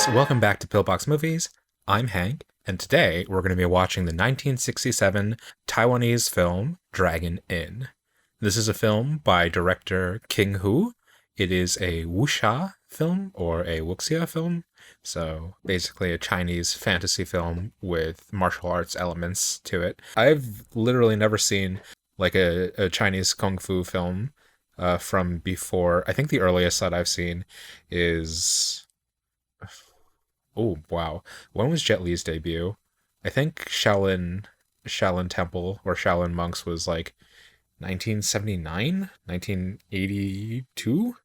guys, welcome back to Pillbox Movies. I'm Hank, and today we're going to be watching the 1967 Taiwanese film Dragon Inn. This is a film by director King Hu. It is a wuxia film, or a Wuxia film, so basically a Chinese fantasy film with martial arts elements to it. I've literally never seen like a Chinese kung fu film from before. I think the earliest that I've seen is... Oh, wow. When was Jet Li's debut? I think Shaolin Temple or Shaolin Monks was like 1979? 1982?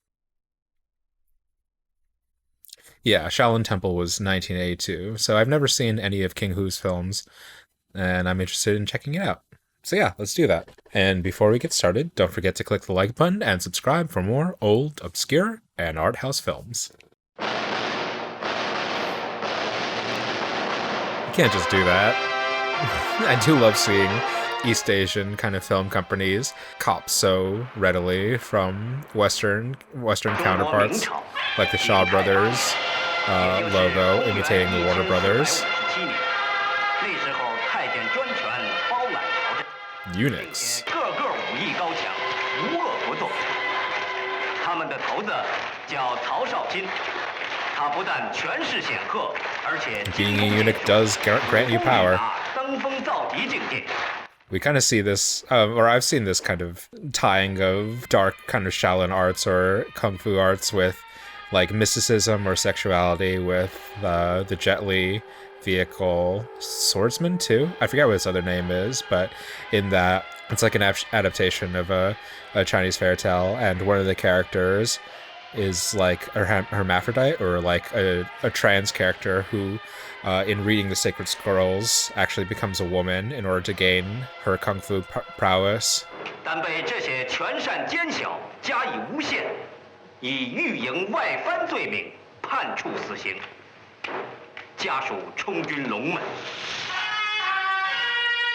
Yeah, Shaolin Temple was 1982. So I've never seen any of King Hu's films, and I'm interested in checking it out. So yeah, let's do that. And before we get started, don't forget to click the like button and subscribe for more old, obscure, and art house films. You can't just do that. I do love seeing East Asian kind of film companies cop so readily from Western counterparts, like the Shaw Brothers logo imitating the Warner Brothers. Eunuchs. Being a eunuch does grant you power. We kind of see this, or I've seen this kind of tying of dark kind of Shaolin arts or kung fu arts with like mysticism or sexuality with the Jet Li vehicle Swordsman too. I forget what its other name is, but in that it's like an adaptation of a Chinese fairy tale, and one of the characters is like a hermaphrodite or like a trans character who in reading the sacred scrolls actually becomes a woman in order to gain her kung fu prowess.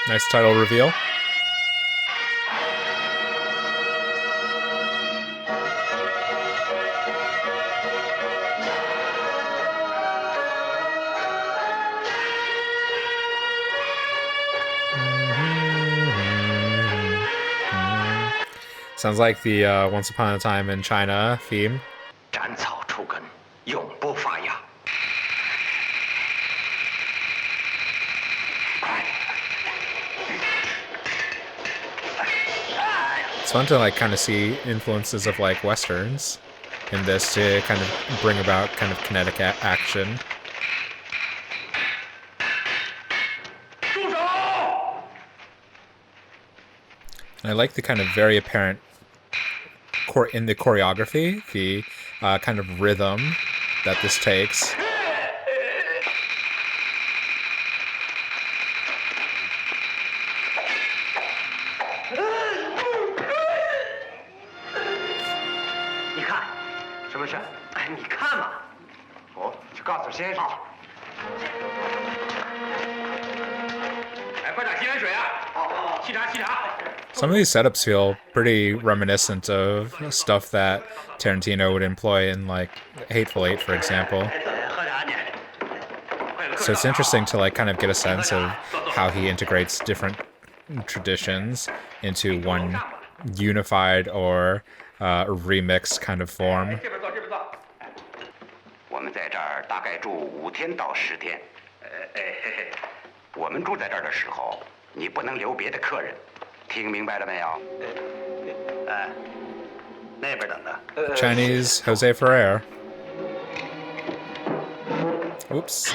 Nice title reveal. Sounds like the Once Upon a Time in China theme. It's fun to like kind of see influences of like Westerns in this to kind of bring about kind of kinetic action. And I like the kind of very apparent in the choreography, the kind of rhythm that this takes. Some of these setups feel pretty reminiscent of stuff that Tarantino would employ in like Hateful Eight, for example. So it's interesting to like kind of get a sense of how he integrates different traditions into one unified or remixed kind of form. Chinese Jose Ferrer. Oops.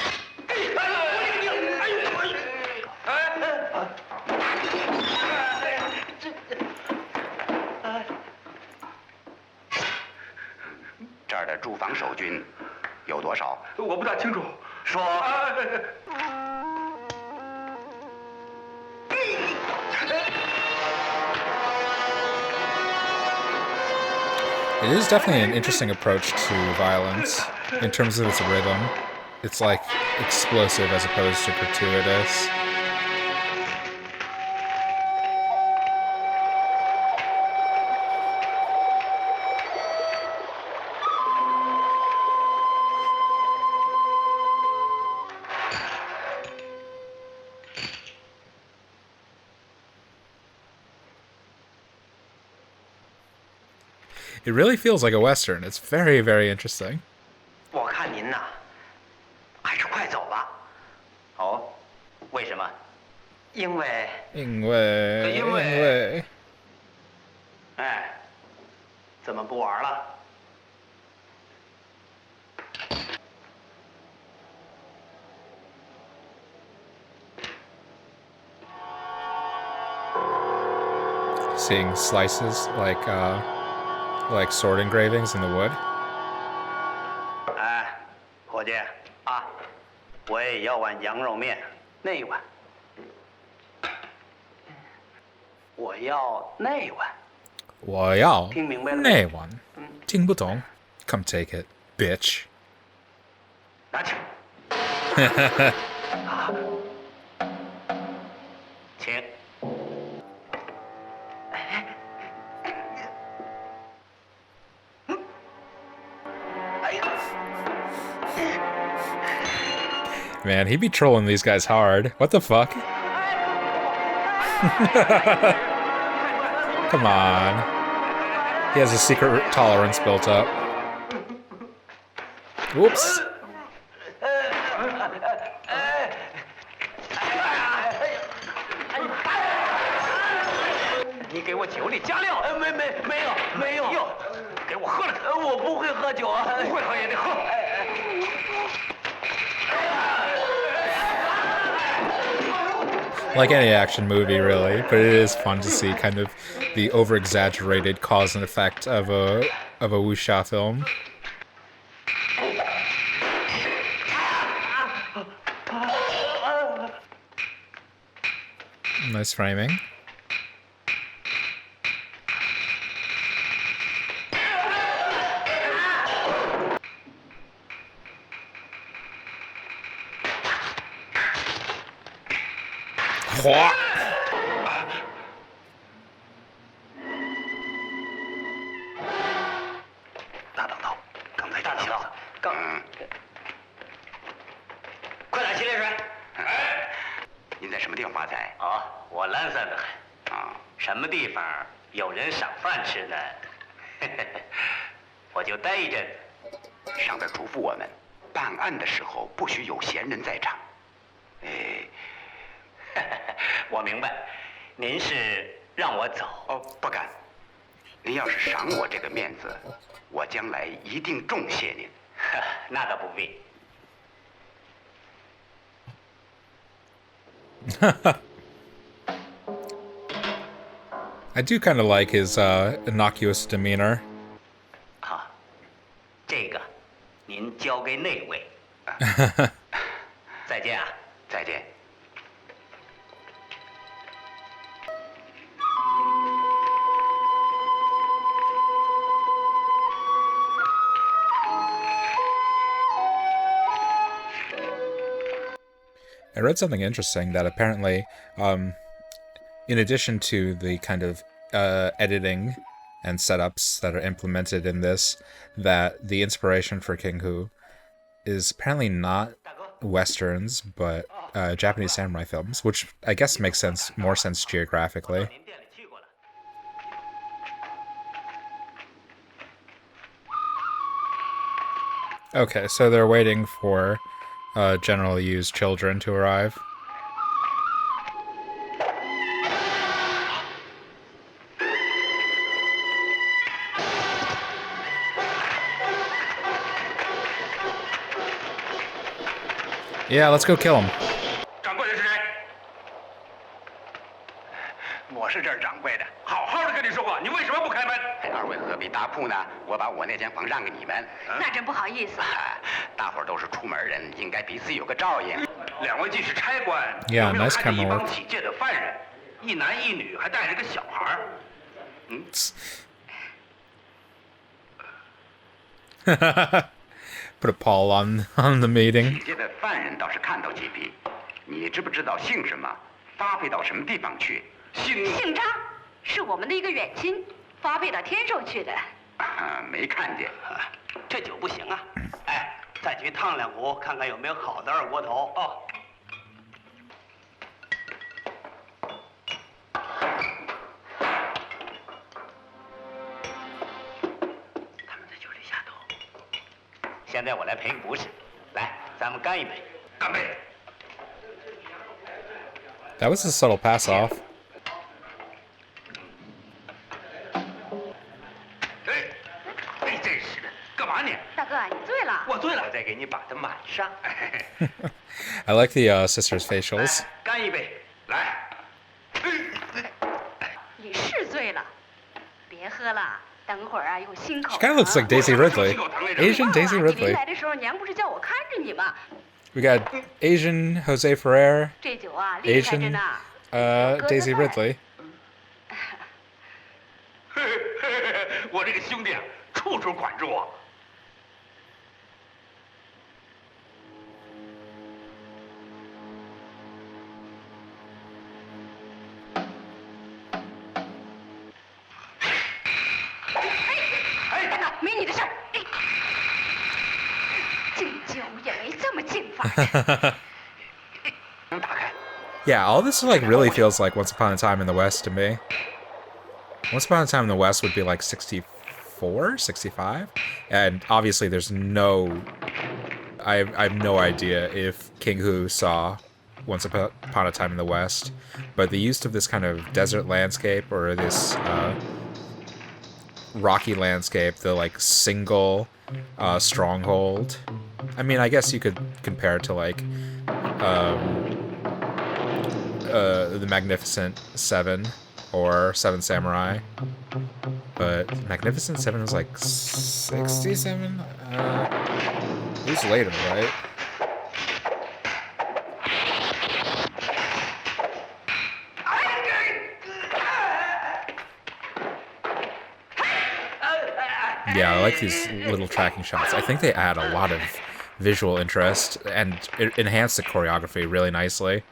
It is definitely an interesting approach to violence in terms of its rhythm. It's like explosive as opposed to gratuitous. It really feels like a Western. It's very, very interesting. 我看您呐，还是快走吧。哦，为什么？因为……因为……哎，怎么不玩了？ Seeing slices like sword engravings in the wood. 哎，伙计啊，我也要碗羊肉面，那一碗。我要那碗。我要听明白了那碗。听不懂 Come take it, bitch. 拿去。请。 Man, he be trolling these guys hard. What the fuck? Come on. He has a secret tolerance built up. Whoops. Like any action movie, really, but it is fun to see kind of the over-exaggerated cause and effect of a wuxia film. Nice framing. What? 大等头，刚才大等头，刚……快点洗脸水！哎，您在什么地方发财？啊，我懒散的很。啊，什么地方有人赏饭吃呢？我就待一阵。上边嘱咐我们，办案的时候不许有闲人在场。哎。 我明白，您是让我走哦，不敢。您要是赏我这个面子，我将来一定重谢您。那倒不必。I do kind of like his innocuous demeanor. 好，这个您交给那位。再见啊！再见。 I read something interesting that apparently, in addition to the kind of editing and setups that are implemented in this, that the inspiration for King Hu is apparently not Westerns, but Japanese samurai films, which I guess makes more sense geographically. Okay, so they're waiting for General Yu's children to arrive. Yeah, let's go kill him. 掌柜的是谁？我是这儿掌柜的。好好的跟你说话，你为什么不开门？二位何必搭铺呢？我把我那间房让给你们。那真不好意思。大伙儿都是出门人，应该彼此有个照应。两位既是差官， Yeah, 有没有 nice 看见 camera 一帮 work. 起戒的犯人，一男一女，还带着个小孩儿？嗯。Put a pall on the meeting. 起戒的犯人倒是看到几批。你知不知道姓什么？发配到什么地方去？姓张，是我们的一个远亲，发配到天寿去的。没看见。这酒不行啊！哎，再去烫两壶，看看有没有好的二锅头哦。现在我来赔个不是，来，咱们干一杯，干杯！ That was a subtle pass off. 哎，真是的，干嘛呢？大哥，你醉了。我醉了，我再给你把它满上。 I like the sisters' facials. 干一杯，来。你是醉了，别喝了，等会儿啊有心口 She kind of looks like Daisy Ridley. Asian Daisy 你 Ridley. 临来的时候，娘不是叫我看着你吗？ We got Asian Jose Ferrer, 这酒啊厉害着 Asian 呢。 Daisy Ridley. 我这个兄弟啊，处处管住我。哎，大哥，没你的事儿。哎，敬酒也没这么敬法呀。 能打开？ Yeah, all this like really feels like Once Upon a Time in the West to me. Once Upon a Time in the West would be like 64, 65? And obviously there's no... I have no idea if King Hu saw Once Upon a Time in the West, but the use of this kind of desert landscape or this rocky landscape, the like single stronghold. I mean, I guess you could compare it to like the Magnificent Seven or Seven Samurai, but Magnificent Seven was like 67. It was later, right? Yeah, I like these little tracking shots. I think they add a lot of visual interest and it enhance the choreography really nicely.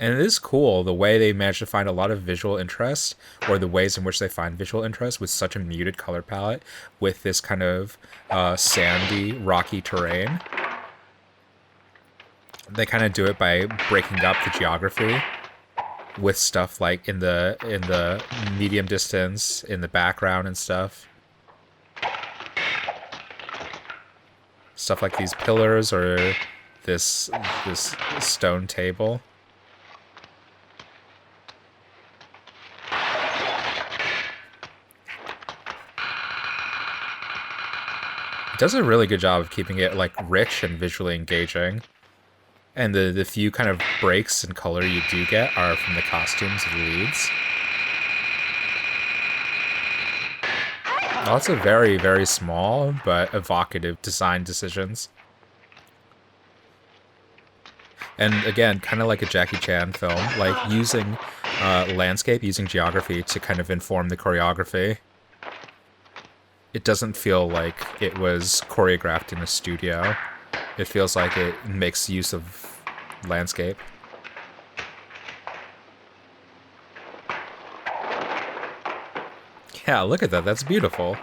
And it is cool the way they managed to find a lot of visual interest, or the ways in which they find visual interest with such a muted color palette, with this kind of sandy, rocky terrain. They kind of do it by breaking up the geography with stuff like in the medium distance, in the background and stuff. Stuff like these pillars or this stone table. Does a really good job of keeping it like rich and visually engaging. And the few kind of breaks in color you do get are from the costumes of the leads. Lots of very, very small but evocative design decisions. And again, kind of like a Jackie Chan film, like using landscape, using geography to kind of inform the choreography. It doesn't feel like it was choreographed in a studio. It feels like it makes use of landscape. Yeah, look at that. That's beautiful.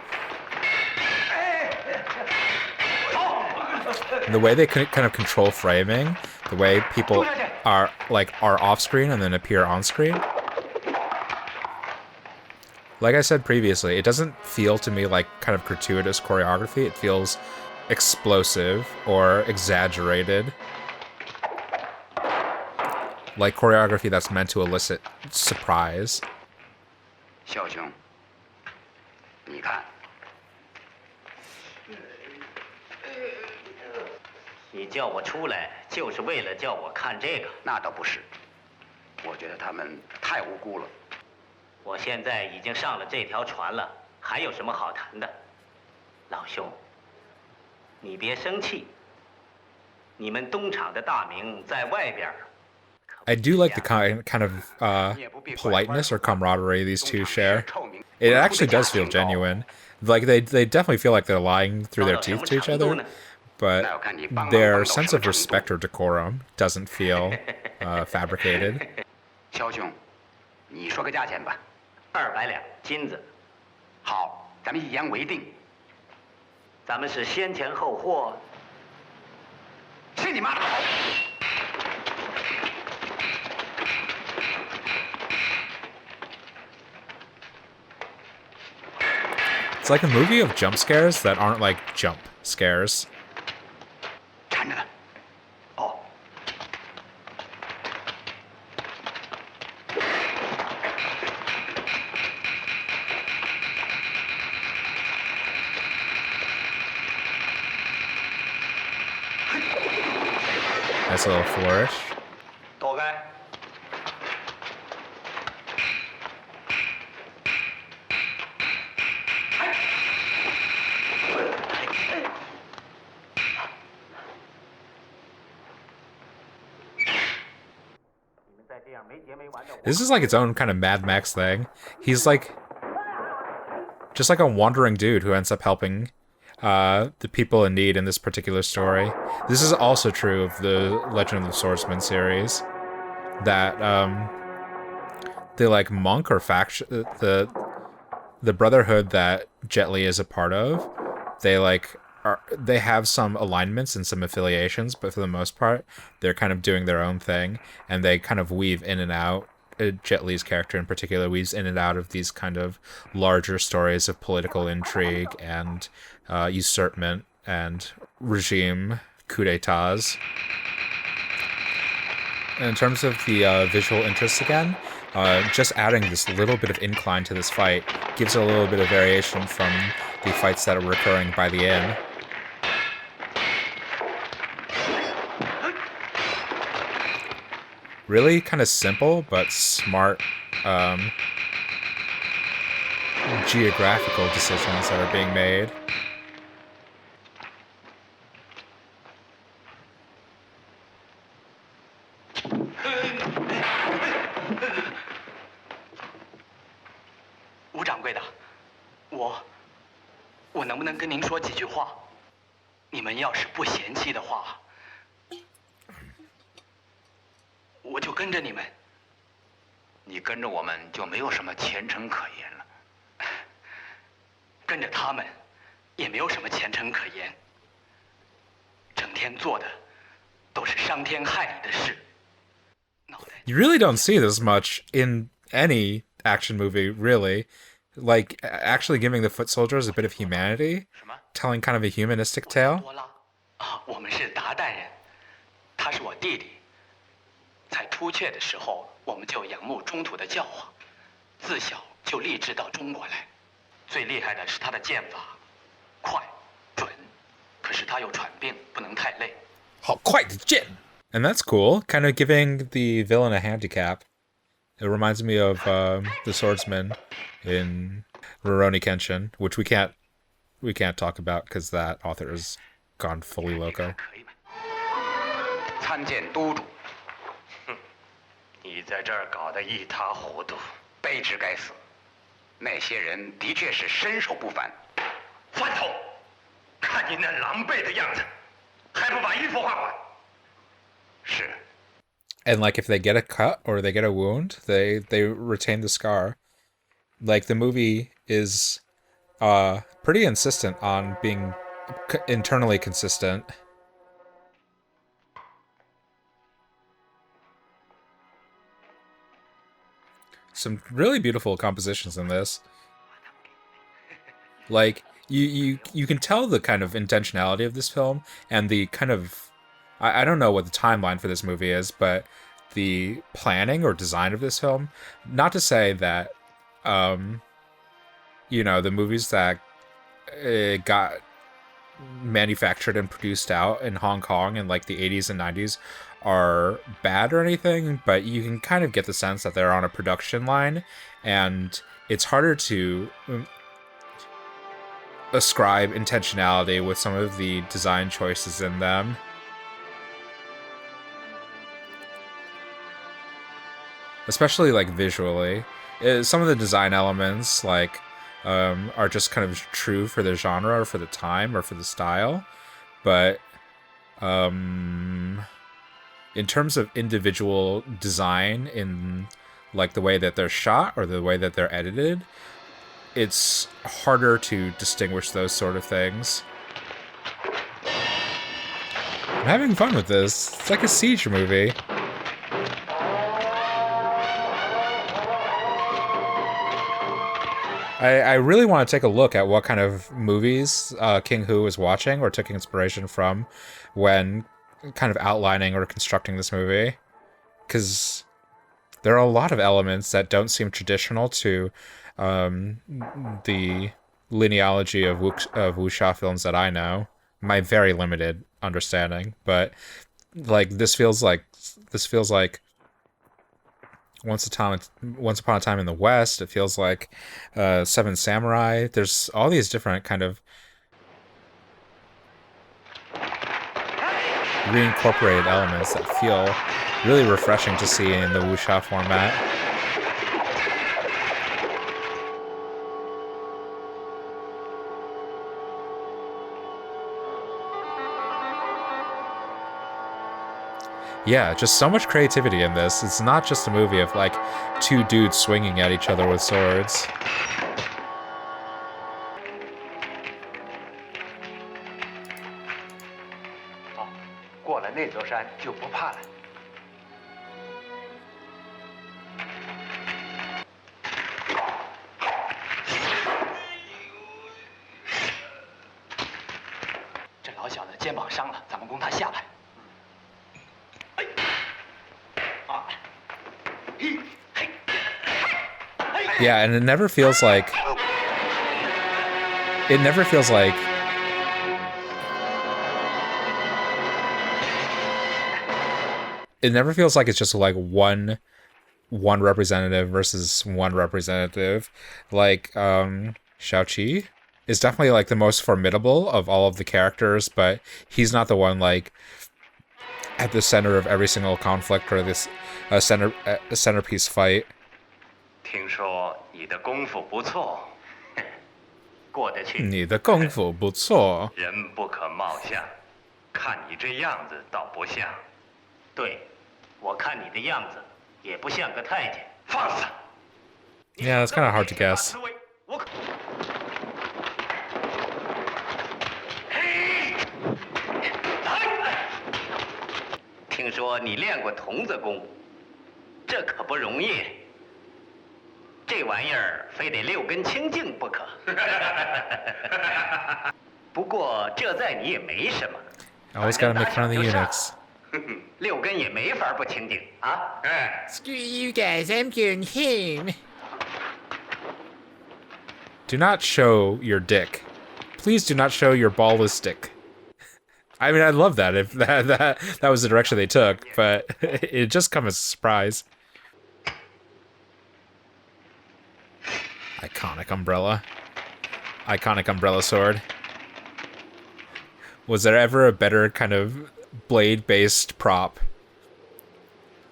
And the way they kind of control framing, the way people are off screen and then appear on screen. Like I said previously, it doesn't feel to me like kind of gratuitous choreography. It feels explosive or exaggerated. Like choreography that's meant to elicit surprise. 小熊，你看，你叫我出来就是为了叫我看这个。那倒不是，我觉得他们太无辜了。 我现在已经上了这条船了，还有什么好谈的？老兄，你别生气。你们东厂的大名在外边。I do like the kind of politeness or camaraderie these two share. It actually does feel genuine. Like they definitely feel like they're lying through their teeth to each other, but their sense of respect or decorum doesn't feel fabricated. 肖兄，你说个价钱吧。200两金子。好，咱们一言为定。咱们是先前后货。去你妈的！ It's like a movie of jump scares that aren't like jump scares. 缠着呢。哦。Nice little flourish. 躲开。 This is like its own kind of Mad Max thing. He's like just like a wandering dude who ends up helping the people in need in this particular story. This is also true of the Legend of the Swordsman series. That the like monk or faction, the brotherhood that Jet Li is a part of, they have some alignments and some affiliations, but for the most part, they're kind of doing their own thing, and they kind of weave in and out. Jet Li's character in particular weaves in and out of these kind of larger stories of political intrigue and usurpment and regime coup d'etats. And in terms of the visual interest again, just adding this little bit of incline to this fight gives it a little bit of variation from the fights that are recurring by the inn. Really kind of simple but smart geographical decisions that are being made.吴掌柜的，我能不能跟您说几句话？你们要是不嫌弃的话。 我就跟着你们，你跟着我们就没有什么前程可言了。跟着他们，也没有什么前程可言。整天做的都是伤天害理的事。You really don't see this much in any action movie, really. Like actually giving the foot soldiers a bit of humanity, telling kind of a humanistic tale. 我们是鞑靼人，他是我弟弟。 在突厥的时候，我们就仰慕中土的教化，自小就立志到中国来。最厉害的是他的剑法，快、准，可是他又喘病，不能太累。好快的剑 And that's cool, kind of giving the villain a handicap. It reminds me of the swordsman in Rurouni Kenshin, which we can't talk about because that author has gone fully loco. 参见都主。 你在这儿搞得一塌糊涂，卑职该死。那些人的确是身手不凡。翻头，看你那狼狈的样子，还不把衣服换换？是。And like if they get a cut or they get a wound, they retain the scar. Like the movie is pretty insistent on being internally consistent. Some really beautiful compositions in this. Like you can tell the kind of intentionality of this film and the kind of I don't know what the timeline for this movie is, but the planning or design of this film. Not to say that you know, the movies that got manufactured and produced out in Hong Kong in like the 80s and 90s are bad or anything, but you can kind of get the sense that they're on a production line, and it's harder to ascribe intentionality with some of the design choices in them. Especially like visually. Some of the design elements like are just kind of true for the genre or for the time or for the style, but in terms of individual design in like the way that they're shot or the way that they're edited, it's harder to distinguish those sort of things. I'm having fun with this. It's like a siege movie. I really want to take a look at what kind of movies King Hu was watching or took inspiration from when kind of outlining or constructing this movie. Because there are a lot of elements that don't seem traditional to the linealogy of Wuxia films that I know. My very limited understanding. But like this feels like Once Upon a Time in the West. It feels like Seven Samurai. There's all these different kind of reincorporated elements that feel really refreshing to see in the wuxia format. Yeah, just so much creativity in this. It's not just a movie of like two dudes swinging at each other with swords. Oh, 过了那座山就不怕了。这老小子肩膀伤了，咱们攻他下巴。 Yeah, and it never feels like it never feels like it's just like one representative versus one representative. Like Shao-Chi is definitely like the most formidable of all of the characters, but he's not the one like at the center of every single conflict or this centerpiece fight. 听说你的功夫不错，过得去。你的功夫不错。人不可貌相，看你这样子倒不像。对，我看你的样子也不像个太监。放肆！ Yeah, it's kind of hard to guess. 我可。听说你练过童子功，这可不容易。 这玩意儿非得6根清净不可。不过这在你也没什么。Always gotta make fun of the eunuchs. 6根也没法不清净啊！哎 Screw you guys, I'm going home. Do not show your dick. Please do not show your ballless dick. I mean, I'd love that if that was the direction they took, but it just comes as a surprise. Iconic umbrella. Iconic umbrella sword. Was there ever a better kind of blade-based prop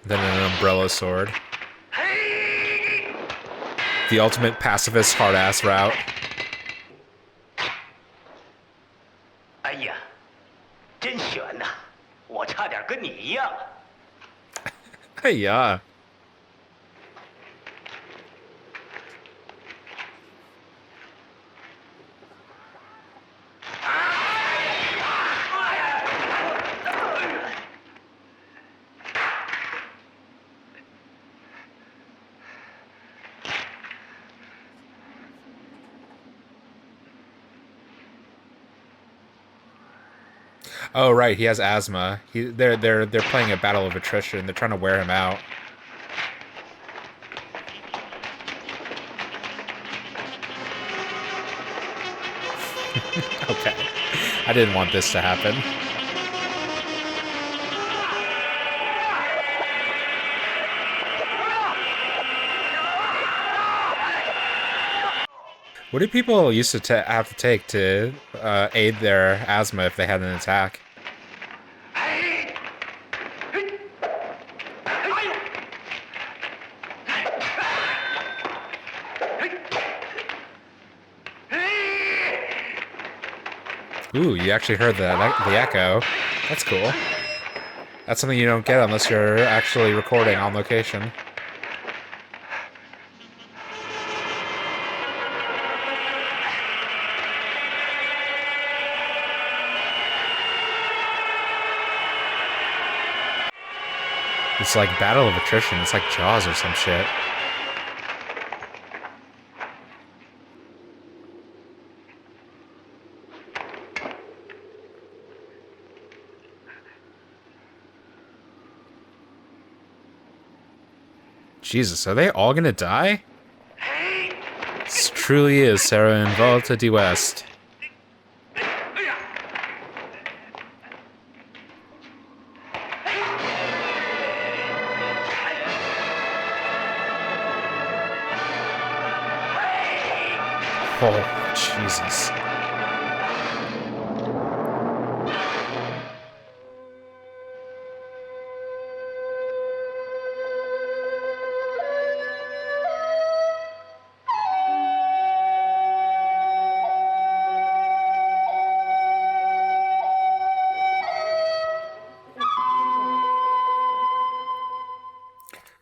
than an umbrella sword? The ultimate pacifist hard-ass route. 哎呀，真悬呐！我差点跟你一样。哎呀。 Oh right, he has asthma. They're playing a battle of attrition. They're trying to wear him out. Okay, I didn't want this to happen. What do people used to have to take to aid their asthma if they had an attack? Ooh, you actually heard the echo. That's cool. That's something you don't get unless you're actually recording on location. It's like Battle of Attrition. It's like Jaws or some shit. Jesus, are they all gonna die? This truly is Sarah and Volta de West. Oh, Jesus.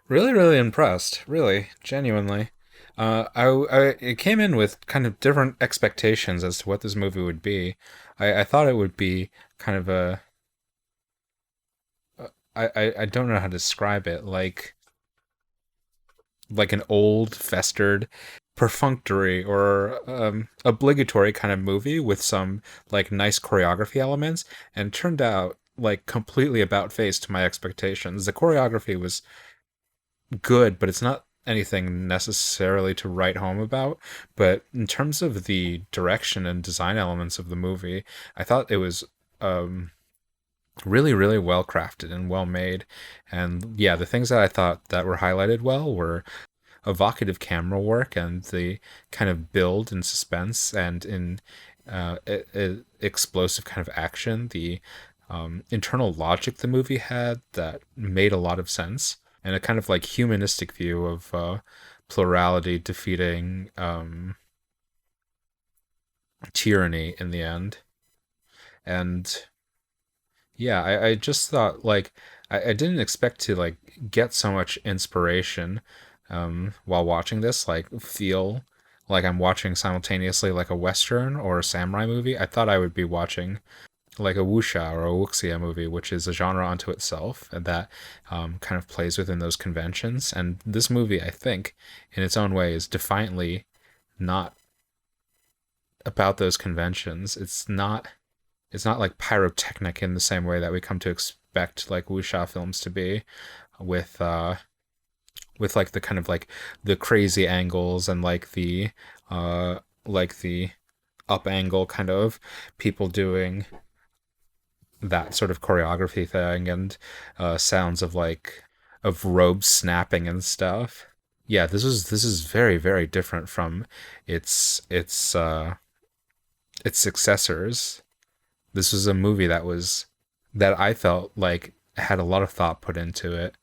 Really, really impressed. Really, genuinely. It came in with kind of different expectations as to what this movie would be. I thought it would be kind of I don't know how to describe it, like an old, festered, perfunctory or obligatory kind of movie with some like nice choreography elements, and it turned out like completely about face to my expectations. The choreography was good, but it's not anything necessarily to write home about. But in terms of the direction and design elements of the movie, I thought it was really, really well crafted and well made. And yeah, the things that I thought that were highlighted well were evocative camera work and the kind of build and suspense and in explosive kind of action, the internal logic the movie had that made a lot of sense, and a kind of like humanistic view of plurality defeating tyranny in the end. And yeah, I just thought like I didn't expect to like get so much inspiration while watching this, like feel like I'm watching simultaneously like a Western or a samurai movie. I thought I would be watching like a Wuxia or a Wuxia movie, which is a genre unto itself and that kind of plays within those conventions. And this movie, I think, in its own way, is defiantly not about those conventions. It's not like pyrotechnic in the same way that we come to expect like wuxia films to be, with like the kind of like the crazy angles and like the up angle kind of people doing that sort of choreography thing, and sounds of like of robes snapping and stuff. Yeah, this is very, very different from its successors. This was a movie that I felt like had a lot of thought put into it,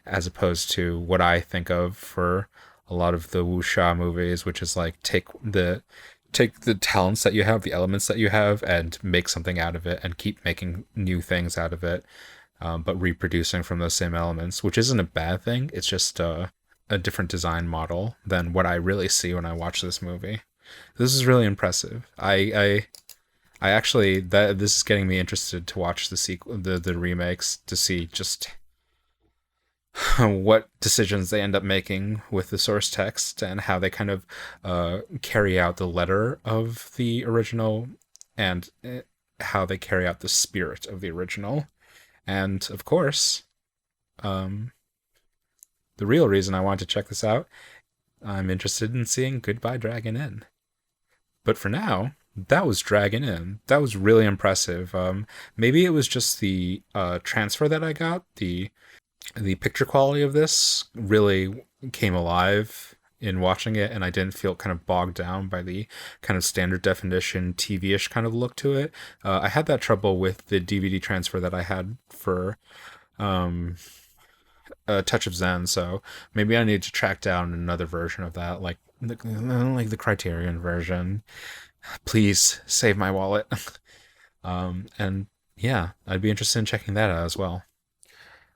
as opposed to what I think of for a lot of the wuxia movies, which is like take the talents that you have, the elements that you have, and make something out of it, and keep making new things out of it, but reproducing from those same elements, which isn't a bad thing. It's just a different design model than what I really see when I watch this movie. This is really impressive. I actually that this is getting me interested to watch the sequel, the remakes, to see just what decisions they end up making with the source text and how they kind of carry out the letter of the original, and how they carry out the spirit of the original. And of course, um, the real reason I wanted to check this out, I'm interested in seeing Goodbye Dragon Inn. But for now, that was Dragon Inn. That was really impressive. Maybe it was just the transfer that I got. The picture quality of this really came alive in watching it, and I didn't feel kind of bogged down by the kind of standard definition TV-ish kind of look to it. I had that trouble with the DVD transfer that I had for a Touch of Zen, so maybe I need to track down another version of that, like the Criterion version. Please save my wallet. And yeah, I'd be interested in checking that out as well.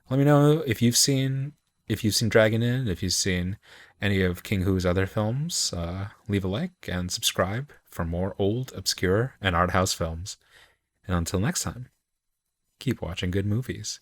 Let me know if you've seen Dragon Inn, if you've seen any of King Hu's other films. Leave a like and subscribe for more old, obscure, and art house films. And until next time, keep watching good movies.